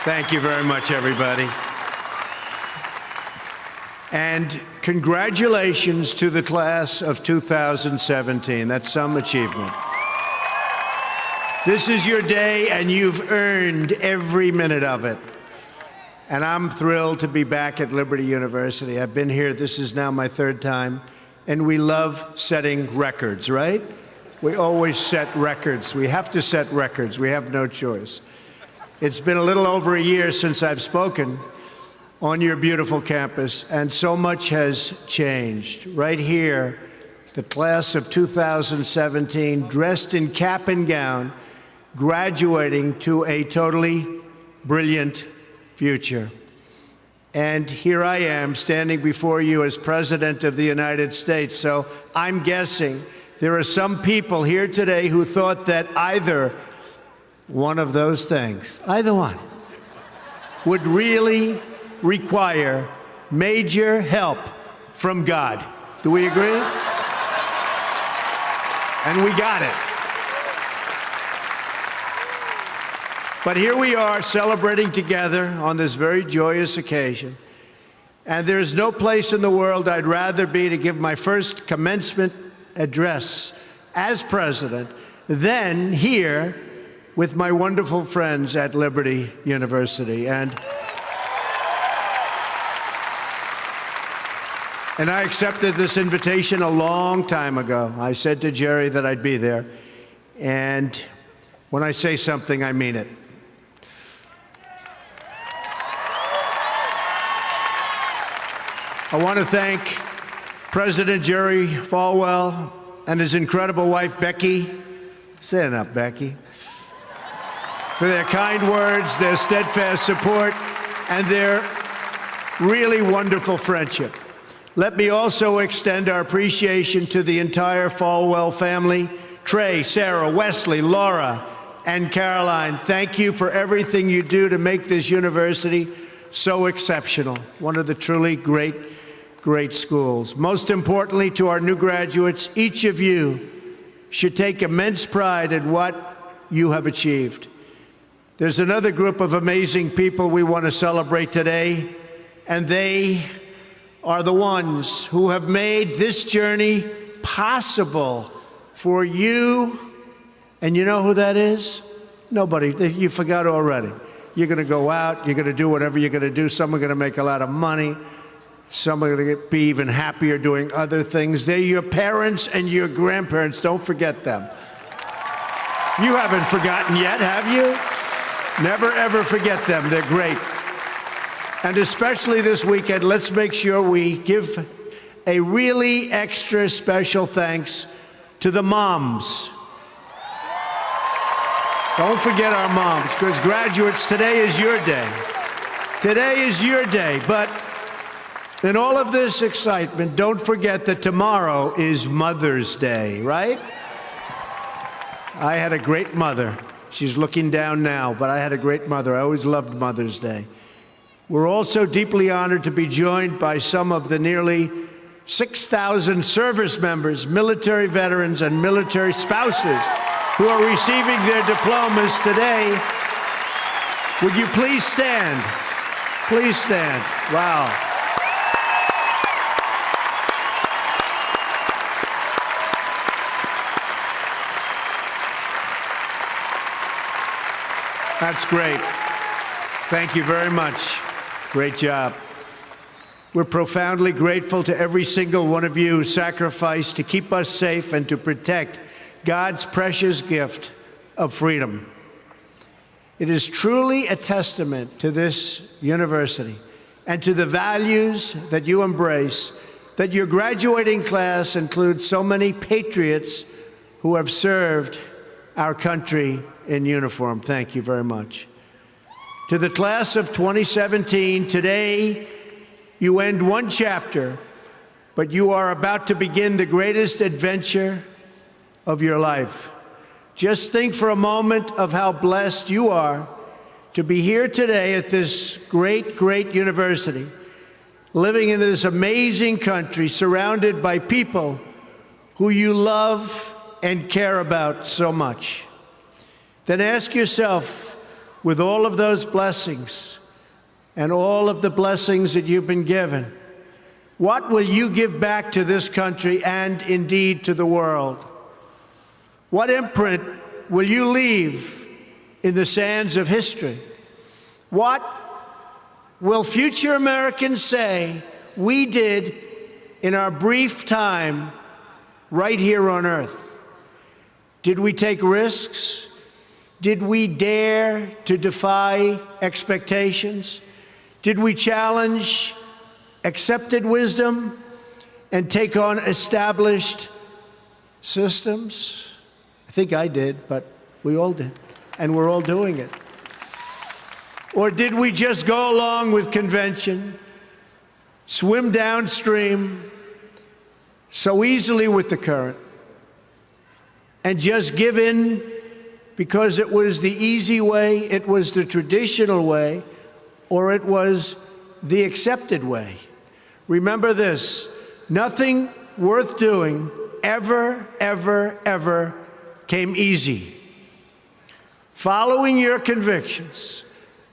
Thank you very much, everybody. And congratulations to the class of 2017. That's some achievement. This is your day, and you've earned every minute of it. And I'm thrilled to be back at Liberty University. I've been here, this is now my third time, and we love setting records, right? We always set records. We have to set records. We have no choice. It's been a little over a year since I've spoken on your beautiful campus, and so much has changed. Right here, the class of 2017, dressed in cap and gown, graduating to a totally brilliant future. And here I am, standing before you as President of the United States. So I'm guessing there are some people here today who thought that either one of those things, either one, would really require major help from God. Do we agree? And we got it. But here we are celebrating together on this very joyous occasion. And there's no place in the world I'd rather be to give my first commencement address as president than here with my wonderful friends at Liberty University. And I accepted this invitation a long time ago. I said to Jerry that I'd be there. And when I say something, I mean it. I want to thank President Jerry Falwell and his incredible wife, Becky. Stand up, Becky. For their kind words, their steadfast support, and their really wonderful friendship. Let me also extend our appreciation to the entire Falwell family, Trey, Sarah, Wesley, Laura, and Caroline. Thank you for everything you do to make this university so exceptional, one of the truly great schools. Most importantly, to our new graduates, each of you should take immense pride in what you have achieved. There's another group of amazing people we want to celebrate today, and they are the ones who have made this journey possible for you. And you know who that is? Nobody. You forgot already. You're going to go out. You're going to do whatever you're going to do. Some are going to make a lot of money. Some are going to be even happier doing other things. They're your parents and your grandparents. Don't forget them. You haven't forgotten yet, have you? Never, ever forget them. They're great. And especially this weekend, let's make sure we give a really extra special thanks to the moms. Don't forget our moms, because graduates, today is your day. Today is your day. But in all of this excitement, don't forget that tomorrow is Mother's Day, right? I had a great mother. She's looking down now, but I had a great mother. I always loved Mother's Day. We're also deeply honored to be joined by some of the nearly 6,000 service members, military veterans, and military spouses who are receiving their diplomas today. Would you please stand? Please stand. Wow. That's great. Thank you very much. Great job. We're profoundly grateful to every single one of you who sacrificed to keep us safe and to protect God's precious gift of freedom. It is truly a testament to this university and to the values that you embrace that your graduating class includes so many patriots who have served our country in uniform. Thank you very much. To the class of 2017, today you end one chapter, but you are about to begin the greatest adventure of your life. Just think for a moment of how blessed you are to be here today at this great university, living in this amazing country, surrounded by people who you love and care about so much. Then ask yourself, with all of those blessings and all of the blessings that you've been given, what will you give back to this country and indeed to the world? What imprint will you leave in the sands of history? What will future Americans say we did in our brief time right here on earth? Did we take risks? Did we dare to defy expectations? Did we challenge accepted wisdom and take on established systems? I think I did, but we all did, and we're all doing it. Or did we just go along with convention, swim downstream so easily with the current, and just give in because it was the easy way, it was the traditional way, or it was the accepted way? Remember this: nothing worth doing ever, ever, ever came easy. Following your convictions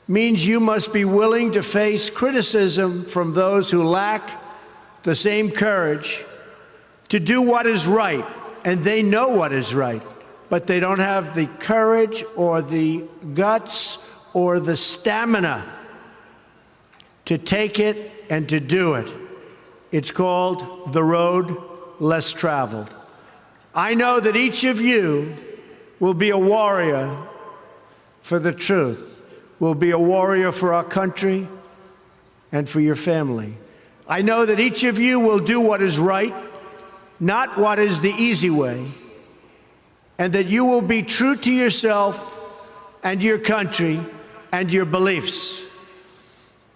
means you must be willing to face criticism from those who lack the same courage to do what is right, and they know what is right, but they don't have the courage or the guts or the stamina to take it and to do it. It's called the road less traveled. I know that each of you will be a warrior for the truth, will be a warrior for our country and for your family. I know that each of you will do what is right, not what is the easy way, and that you will be true to yourself and your country and your beliefs.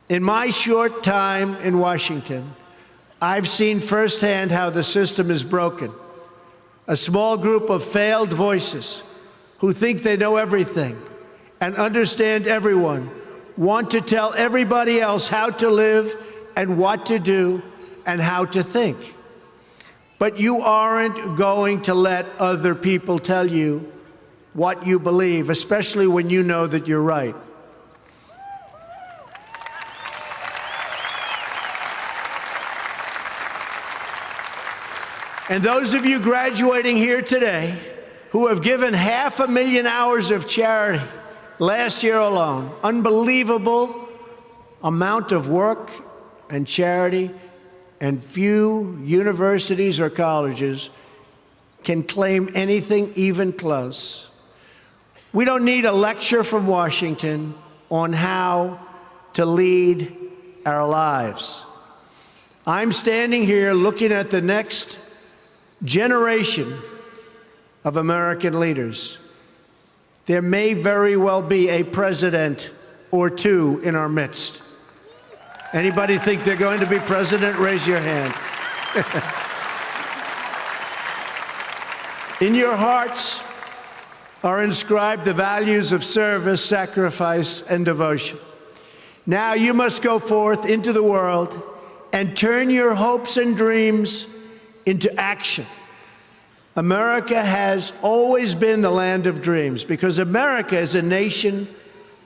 In my short time in Washington, I've seen firsthand how the system is broken. A small group of failed voices who think they know everything and understand everyone want to tell everybody else how to live and what to do and how to think. But you aren't going to let other people tell you what you believe, especially when you know that you're right. And those of you graduating here today who have given 500,000 hours of charity last year alone, unbelievable amount of work and charity, and few universities or colleges can claim anything even close. We don't need a lecture from Washington on how to lead our lives. I'm standing here looking at the next generation of American leaders. There may very well be a president or two in our midst. Anybody think they're going to be president? Raise your hand. In your hearts are inscribed the values of service, sacrifice, and devotion. Now you must go forth into the world and turn your hopes and dreams into action. America has always been the land of dreams because America is a nation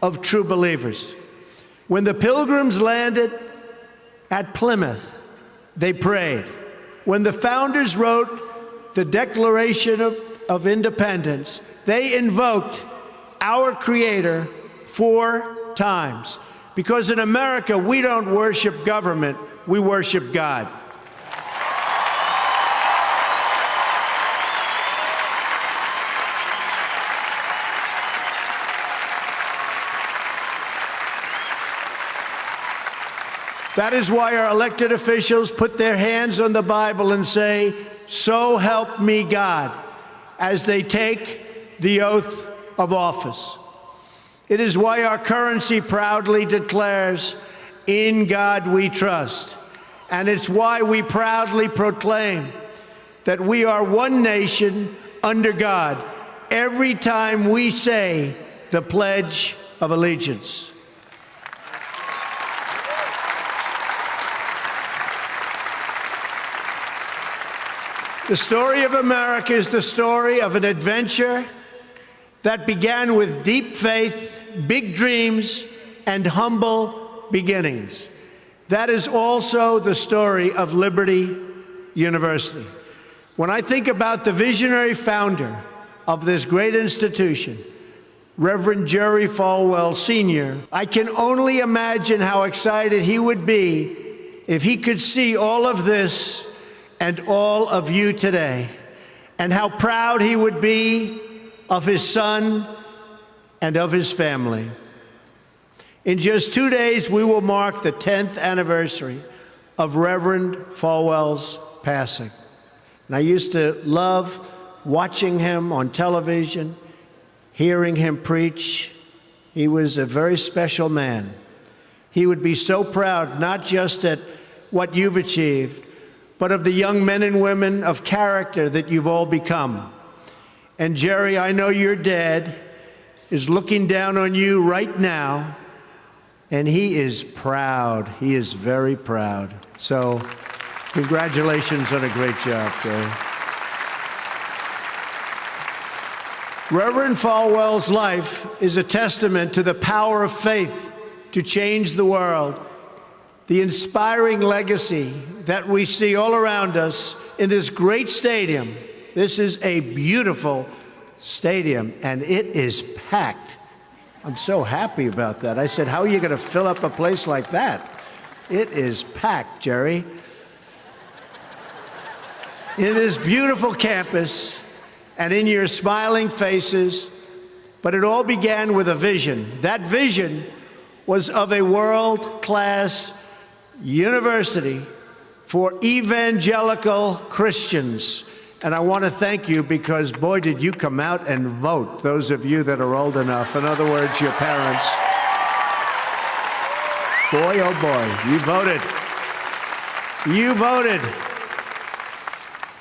of true believers. When the Pilgrims landed at Plymouth, they prayed. When the founders wrote the Declaration of Independence, they invoked our Creator 4 times. Because in America, we don't worship government, we worship God. That is why our elected officials put their hands on the Bible and say, "So help me God," as they take the oath of office. It is why our currency proudly declares, "In God we trust." And it's why we proudly proclaim that we are one nation under God every time we say the Pledge of Allegiance. The story of America is the story of an adventure that began with deep faith big dreams and humble beginnings. That is also the story of Liberty University. When I think about the visionary founder of this great institution, Reverend Jerry Falwell Sr., I can only imagine how excited he would be if he could see all of this and all of you today, and how proud he would be of his son and of his family. In just 2 days, we will mark the 10th anniversary of Reverend Falwell's passing. And I used to love watching him on television, hearing him preach. He was a very special man. He would be so proud, not just at what you've achieved, but of the young men and women of character that you've all become. And Jerry, I know your dad is looking down on you right now, and he is proud. He is very proud. So congratulations on a great job, Jerry. Reverend Falwell's life is a testament to the power of faith to change the world, the inspiring legacy that we see all around us in this great stadium. This is a beautiful stadium, and it is packed. I'm so happy about that. I said, how are you going to fill up a place like that? It is packed, Jerry. In this beautiful campus, and in your smiling faces, but it all began with a vision. That vision was of a world-class university for evangelical Christians. And I want to thank you because, boy, did you come out and vote, those of you that are old enough. In other words, your parents. Boy, oh boy, you voted. You voted.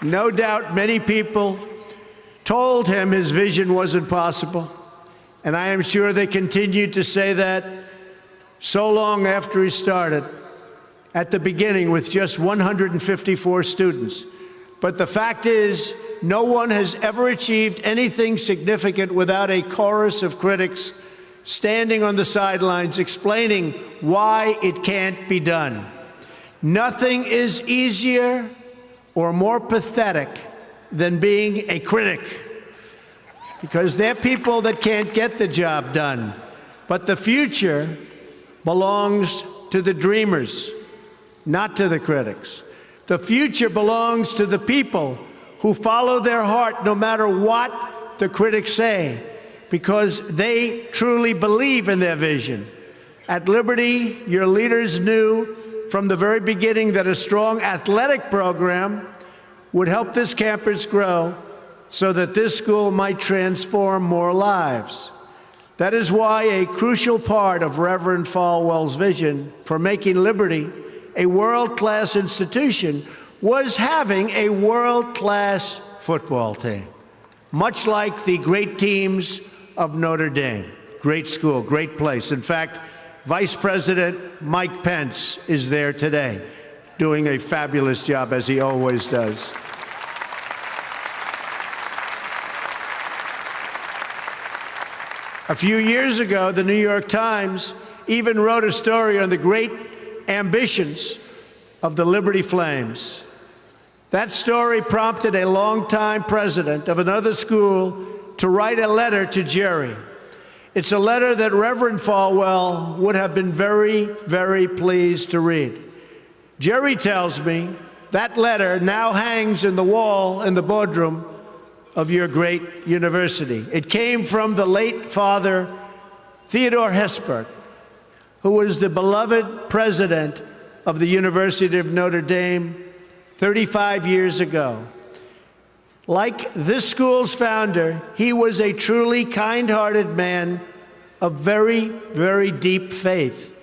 No doubt many people told him his vision wasn't possible, and I am sure they continued to say that so long after he started, at the beginning with just 154 students. But the fact is, no one has ever achieved anything significant without a chorus of critics standing on the sidelines explaining why it can't be done. Nothing is easier or more pathetic than being a critic, because they're people that can't get the job done. But the future belongs to the dreamers, not to the critics. The future belongs to the people who follow their heart no matter what the critics say, because they truly believe in their vision. At Liberty, your leaders knew from the very beginning that a strong athletic program would help this campus grow so that this school might transform more lives. That is why a crucial part of Reverend Falwell's vision for making Liberty a world-class institution was having a world-class football team, much like the great teams of Notre Dame. Great school, great place. In fact, Vice President Mike Pence is there today, doing a fabulous job, as he always does. A few years ago, the New York Times even wrote a story on the great ambitions of the Liberty Flames. That story prompted a longtime president of another school to write a letter to Jerry. It's a letter that Reverend Falwell would have been very, very pleased to read. Jerry tells me that letter now hangs in the wall in the boardroom of your great university. It came from the late Father Theodore Hesburgh, who was the beloved president of the University of Notre Dame 35 years ago. Like this school's founder, he was a truly kind-hearted man of very, very deep faith.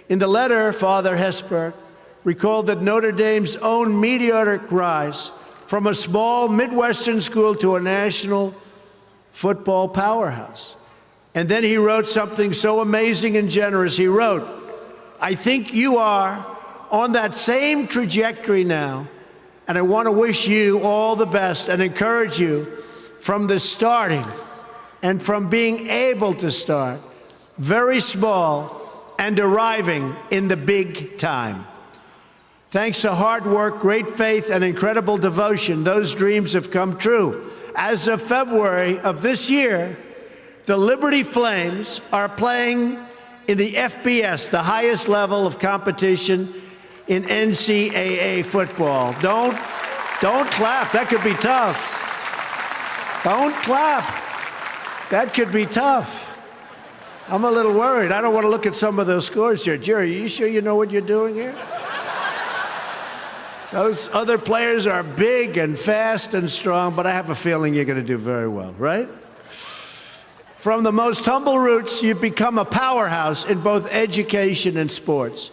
In the letter, Father Hesburgh recalled that Notre Dame's own meteoric rise from a small Midwestern school to a national football powerhouse. And then he wrote something so amazing and generous. He wrote, "I think you are on that same trajectory now, and I want to wish you all the best and encourage you from the starting and from being able to start. very small, and arriving in the big time. Thanks to hard work, great faith, and incredible devotion, those dreams have come true. As of February of this year, the Liberty Flames are playing in the FBS, the highest level of competition in NCAA football. Don't clap. That could be tough. Don't clap. That could be tough. I'm a little worried. I don't want to look at some of those scores here. Jerry, are you sure you know what you're doing here? Those other players are big and fast and strong, but I have a feeling you're going to do very well, right? From the most humble roots, you've become a powerhouse in both education and sports.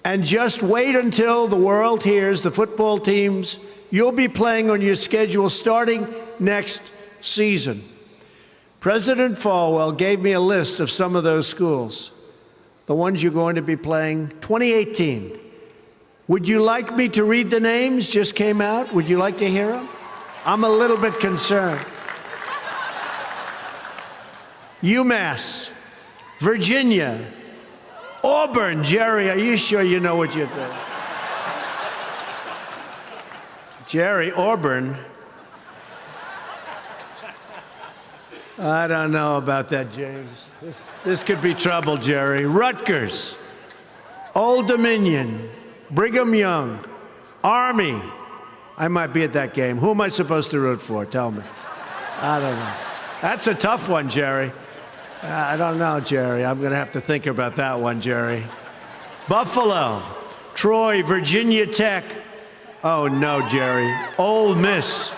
And just wait until the world hears the football teams you'll be playing on your schedule starting next season. President Falwell gave me a list of some of those schools, the ones you're going to be playing 2018. Would you like me to read the names? Just came out. Would you like to hear them? I'm a little bit concerned. UMass, Virginia, Auburn. Jerry, are you sure you know what you're doing? Jerry, Auburn. I don't know about that, James. This could be trouble, Jerry. Rutgers, Old Dominion, Brigham Young, Army. I might be at that game. Who am I supposed to root for? Tell me. I don't know. That's a tough one, Jerry. I don't know, Jerry. I'm going to have to think about that one, Jerry. Buffalo, Troy, Virginia Tech. Oh, no, Jerry. Ole Miss.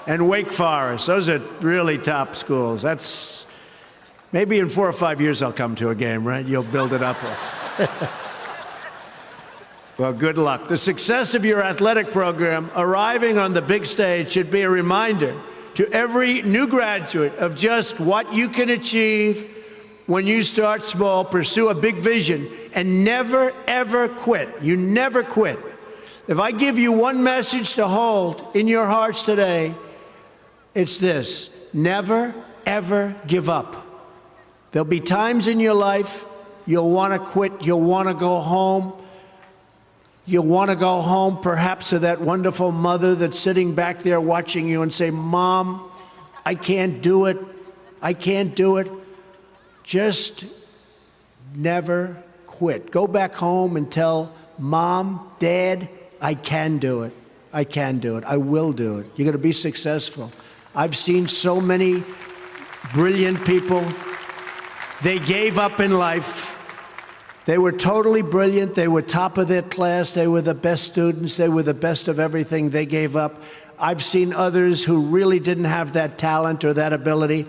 And Wake Forest. Those are really top schools. That's maybe in 4 or 5 years I'll come to a game, right? You'll build it up. Well, good luck. The success of your athletic program arriving on the big stage should be a reminder to every new graduate of just what you can achieve when you start small, pursue a big vision, and never, ever quit. You never quit. If I give you one message to hold in your hearts today, it's this: never, ever give up. There'll be times in your life you'll want to quit, you'll want to go home. You'll want to go home perhaps to that wonderful mother that's sitting back there watching you and say, Mom, I can't do it. I can't do it. Just never quit. Go back home and tell Mom, Dad, I can do it. I can do it. I will do it. You're going to be successful. I've seen so many brilliant people. They gave up in life. They were totally brilliant. They were top of their class. They were the best students. They were the best of everything. They gave up. I've seen others who really didn't have that talent or that ability,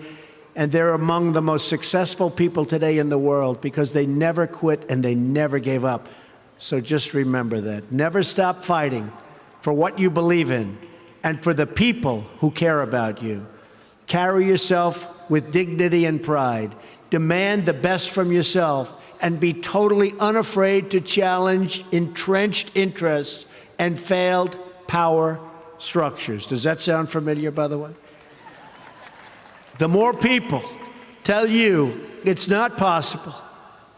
and they're among the most successful people today in the world because they never quit and they never gave up. So just remember that. Never stop fighting for what you believe in and for the people who care about you. Carry yourself with dignity and pride. Demand the best from yourself, and be totally unafraid to challenge entrenched interests and failed power structures. Does that sound familiar, by the way? The more people tell you it's not possible,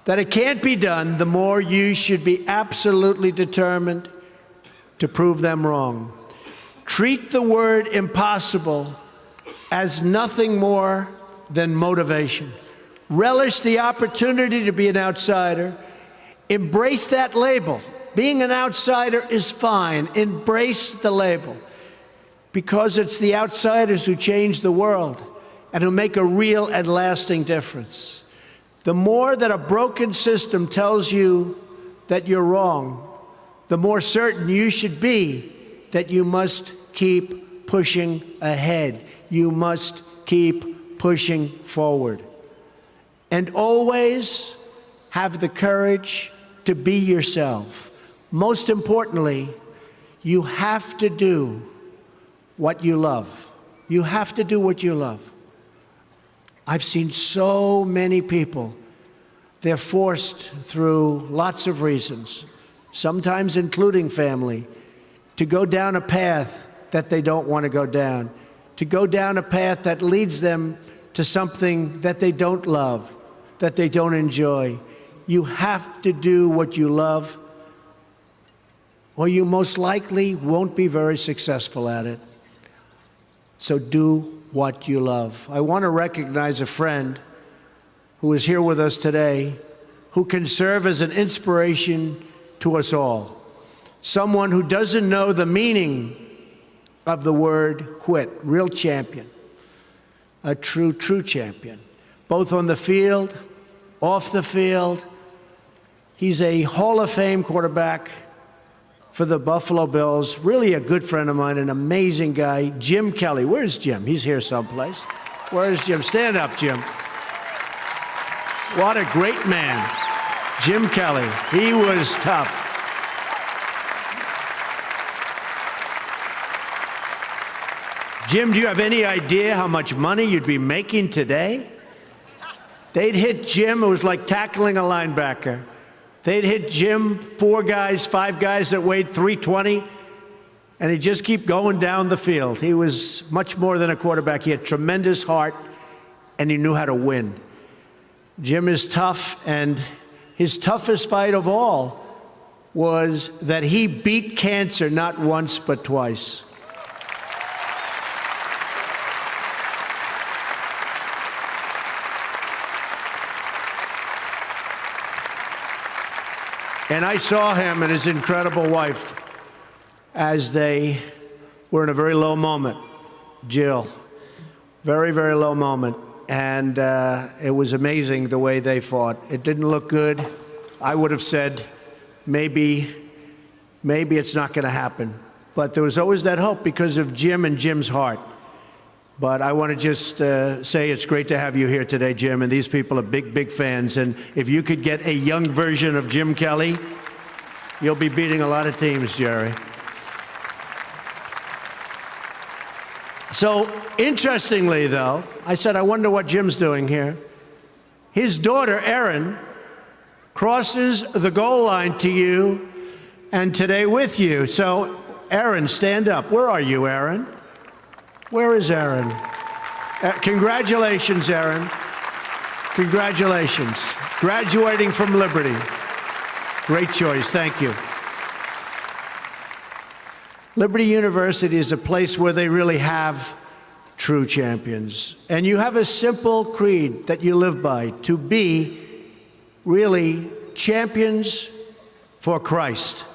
that it can't be done, the more you should be absolutely determined to prove them wrong. Treat the word impossible as nothing more than motivation. Relish the opportunity to be an outsider. Embrace that label. Being an outsider is fine. Embrace the label, because it's the outsiders who change the world and who make a real and lasting difference. The more that a broken system tells you that you're wrong, the more certain you should be that you must keep pushing ahead. You must keep pushing forward. And always have the courage to be yourself. Most importantly, you have to do what you love. You have to do what you love. I've seen so many people, they're forced through lots of reasons, sometimes including family, to go down a path that they don't want to go down, to go down a path that leads them to something that they don't love, that they don't enjoy. You have to do what you love, or you most likely won't be very successful at it. So do what you love. I want to recognize a friend who is here with us today, who can serve as an inspiration to us all. Someone who doesn't know the meaning of the word quit. Real champion. A true champion. Both on the field, off the field. He's a Hall of Fame quarterback for the Buffalo Bills. Really a good friend of mine, an amazing guy. Jim Kelly. Where's Jim? He's here someplace. Where's Jim? Stand up, Jim. What a great man. Jim Kelly. He was tough. Jim, do you have any idea how much money you'd be making today? They'd hit Jim, it was like tackling a linebacker. They'd hit Jim, 4 guys, 5 guys that weighed 320, and he'd just keep going down the field. He was much more than a quarterback. He had tremendous heart, and he knew how to win. Jim is tough, and his toughest fight of all was that he beat cancer not once but twice. And I saw him and his incredible wife as they were in a very low moment. Jill, very, very low moment. And it was amazing the way they fought. It didn't look good. I would have said, maybe it's not going to happen. But there was always that hope because of Jim and Jim's heart. But I want to just say it's great to have you here today, Jim, and these people are big, big fans. And if you could get a young version of Jim Kelly, you'll be beating a lot of teams, Jerry. So, interestingly, though, I said, I wonder what Jim's doing here. His daughter, Erin, crosses the goal line to you and today with you. So, Erin, stand up. Where are you, Erin? Where is Erin? Congratulations, Erin. Congratulations. Graduating from Liberty. Great choice. Thank you. Liberty University is a place where they really have true champions. And you have a simple creed that you live by, to be really champions for Christ.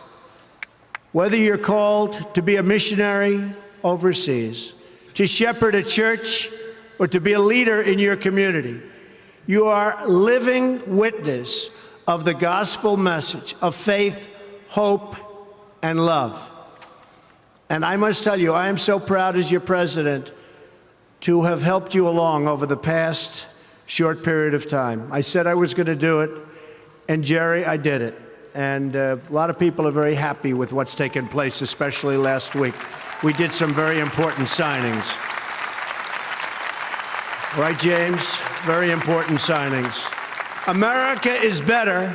Whether you're called to be a missionary overseas, to shepherd a church, or to be a leader in your community, you are living witness of the gospel message of faith, hope, and love. And I must tell you, I am so proud as your president to have helped you along over the past short period of time. I said I was going to do it, and Jerry, I did it. And a lot of people are very happy with what's taken place, especially last week. We did some very important signings. Right, James? Very important signings. America is better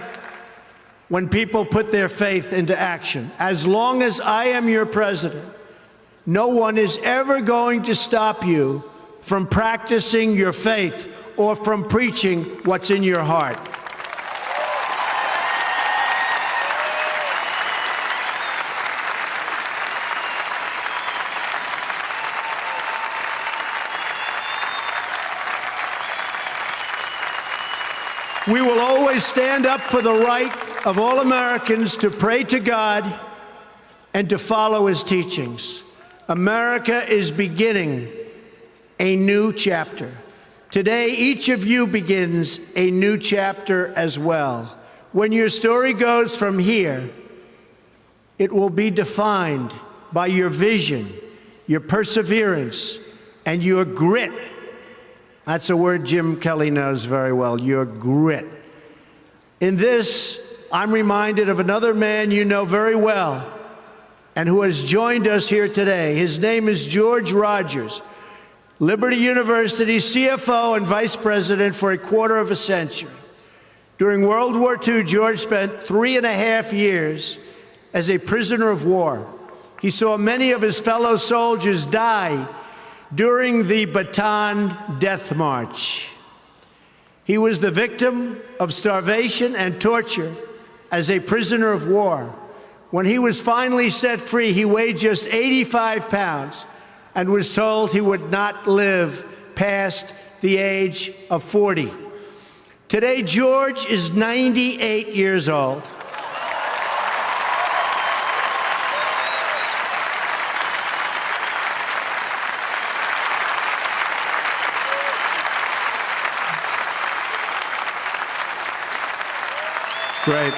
when people put their faith into action. As long as I am your president, no one is ever going to stop you from practicing your faith or from preaching what's in your heart. We will always stand up for the right of all Americans to pray to God and to follow his teachings. America is beginning a new chapter. Today, each of you begins a new chapter as well. When your story goes from here, it will be defined by your vision, your perseverance, and your grit. That's a word Jim Kelly knows very well, your grit. In this, I'm reminded of another man you know very well and who has joined us here today. His name is George Rogers, Liberty University CFO and Vice President for a quarter of a century. During World War II, George spent 3.5 years as a prisoner of war. He saw many of his fellow soldiers die during the Bataan Death March. He was the victim of starvation and torture as a prisoner of war. When he was finally set free, he weighed just 85 pounds and was told he would not live past the age of 40. Today, George is 98 years old. Great.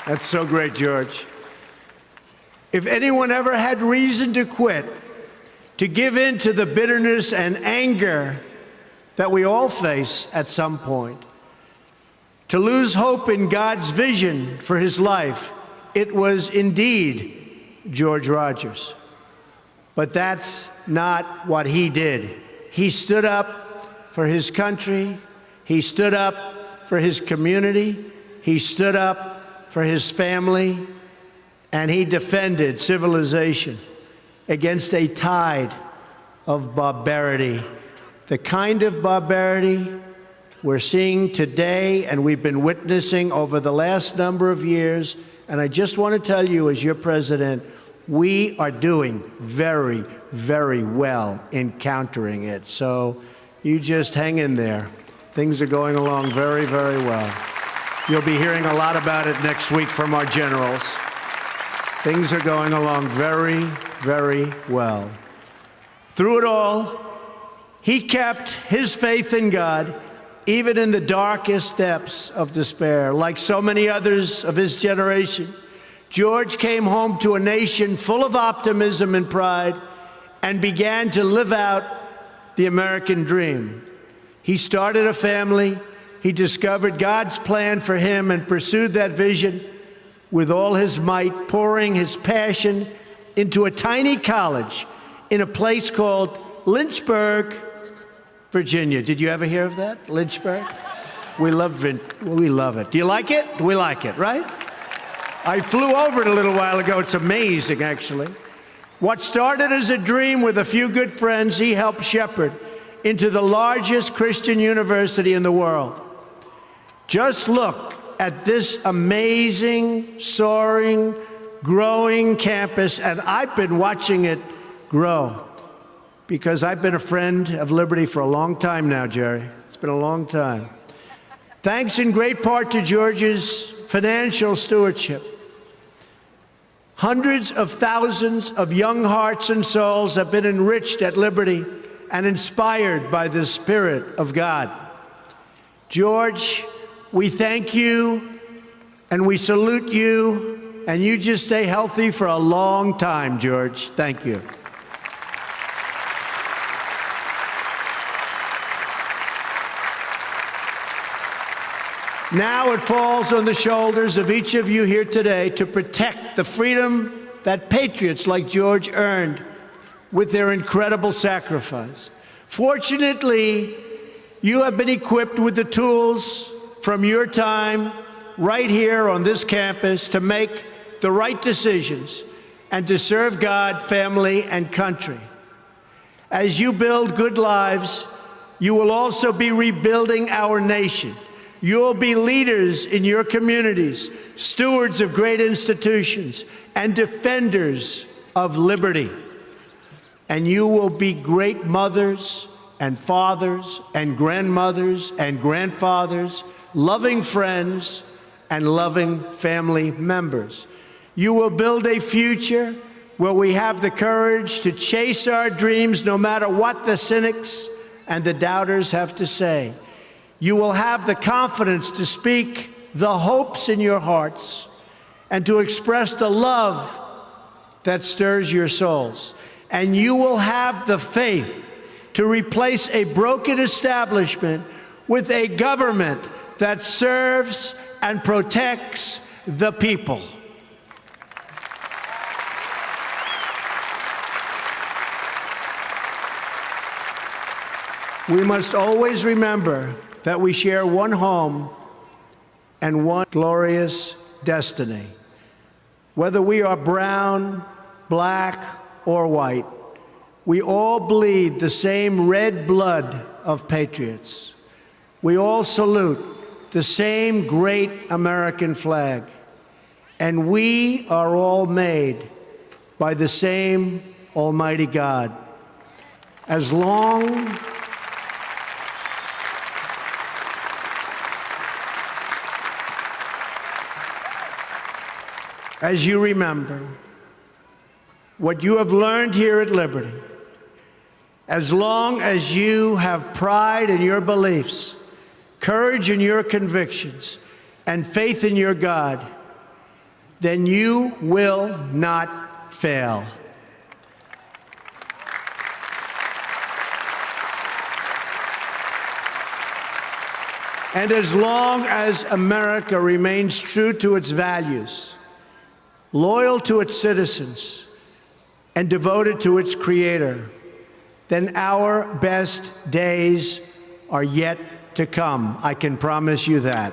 That's so great, George. If anyone ever had reason to quit, to give in to the bitterness and anger that we all face at some point, to lose hope in God's vision for his life, it was indeed George Rogers. But that's not what he did. He stood up for his country. He stood up for his community. He stood up for his family, and he defended civilization against a tide of barbarity, the kind of barbarity we're seeing today and we've been witnessing over the last number of years. And I just want to tell you, as your president, we are doing very, very well in countering it. So you just hang in there. Things are going along very, very well. You'll be hearing a lot about it next week from our generals. Things are going along very, very well. Through it all, he kept his faith in God, even in the darkest depths of despair. Like so many others of his generation, George came home to a nation full of optimism and pride and began to live out the American dream. He started a family. He discovered God's plan for him and pursued that vision with all his might, pouring his passion into a tiny college in a place called Lynchburg, Virginia. Did you ever hear of that? Lynchburg? We love it. Do you like it? We like it, right? I flew over it a little while ago. It's amazing, actually. What started as a dream with a few good friends, he helped shepherd into the largest Christian university in the world. Just look at this amazing, soaring, growing campus, and I've been watching it grow because I've been a friend of Liberty for a long time now, Jerry. It's been a long time. Thanks in great part to George's financial stewardship. Hundreds of thousands of young hearts and souls have been enriched at Liberty and inspired by the Spirit of God. George, we thank you and we salute you, and you just stay healthy for a long time, George. Thank you. Now it falls on the shoulders of each of you here today to protect the freedom that patriots like George earned with their incredible sacrifice. Fortunately, you have been equipped with the tools from your time right here on this campus to make the right decisions and to serve God, family, and country. As you build good lives, you will also be rebuilding our nation. You'll be leaders in your communities, stewards of great institutions, and defenders of liberty. And you will be great mothers and fathers and grandmothers and grandfathers, loving friends and loving family members. You will build a future where we have the courage to chase our dreams no matter what the cynics and the doubters have to say. You will have the confidence to speak the hopes in your hearts and to express the love that stirs your souls. and you will have the faith to replace a broken establishment with a government that serves and protects the people. We must always remember that we share one home and one glorious destiny. Whether we are brown, black, or white, we all bleed the same red blood of patriots. We all salute the same great American flag, and we are all made by the same Almighty God. As long as you remember what you have learned here at Liberty, as long as you have pride in your beliefs, courage in your convictions, and faith in your God, then you will not fail. And as long as America remains true to its values, loyal to its citizens, and devoted to its Creator, then our best days are yet to come. I can promise you that.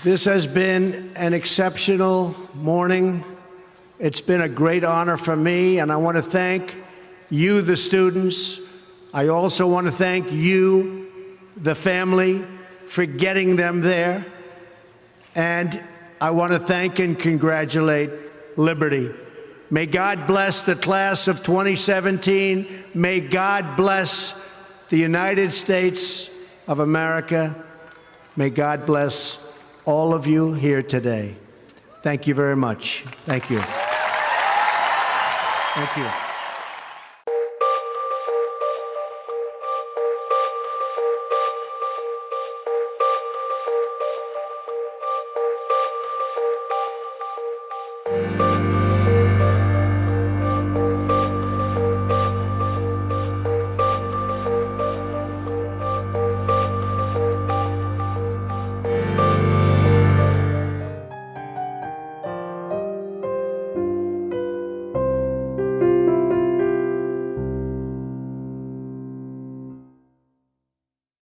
This has been an exceptional morning. It's been a great honor for me, and I want to thank you, the students. I also want to thank you, the family, for getting them there. And I want to thank and congratulate Liberty. May God bless the class of 2017. May God bless the United States of America. May God bless all of you here today. Thank you very much. Thank you. Thank you.